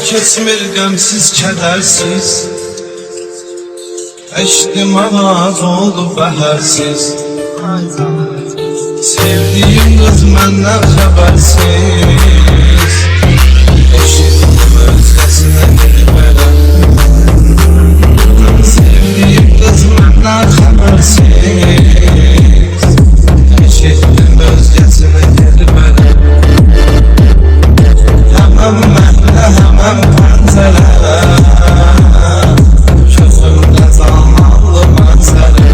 keçmir qəmsiz, kədərsiz. Eşdim ağac oldu bəhərsiz. Sevdiyim qız məndən xəbərsiz. Eşitdim özgəsinə bilmərəm. Sevdiyim qız məndən xəbərsiz. Eşitdim özgəsinə bilmərəm. Həmən məhlə, həmən pəncərə, gözümdə canlandı mənzərə.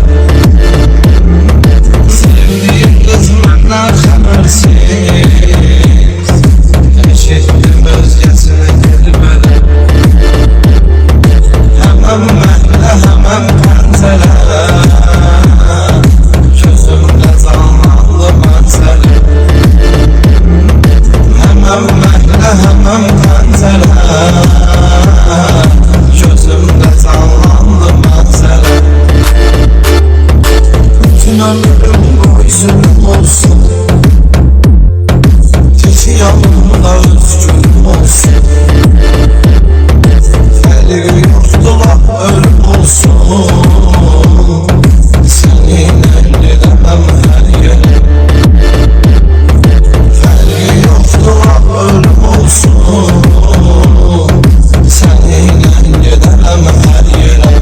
Sevdiyim qız məndən xəbərsiz. Eşitdim özgəsinə bilmərəm. Həmən məhlə, həmən pəncərə, gözümdə canlandı mənzərə. Həmən məhlə, həmən pəncərə, gözümdə canlandı mənzərə. Bütün ömrüm boy zülüm olsun, teki yanımda özgürüm olsun. Fərqi yoxdur laf ölüm olsun, səninlə gedəməm hər yerə. Fərqi yoxdur laf ölüm olsun, səninlə gedəməm hər yerə.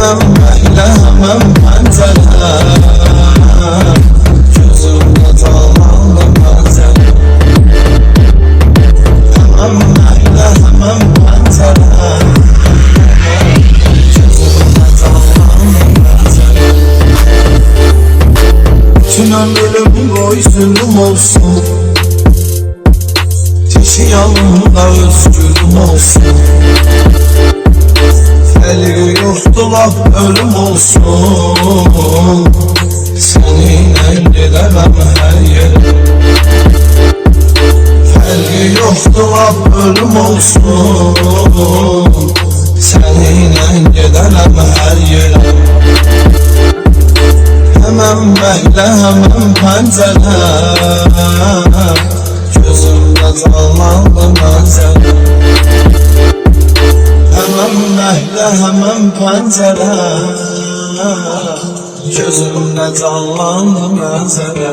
Həmən məhlə, həmən pəncərə, gözümdə canlandı mənzərə. Həmən məhlə, həmən pəncərə, gözümdə canlandı mənzərə. Bütün ömrüm boy zülüm olsun, teki yanımda özgürüm olsun. Fərqi yoxdur laf ölüm olsun, səninlə gedəməm hər yerə. Fərqi yoxdur laf ölüm olsun, səninlə gedəməm hər yerə. Həmən məhlə, həmən pəncərə, gözümdə canlandı mənzərə. Həmən məhlə, həmən pəncərə, gözümdə canlandı mənzərə.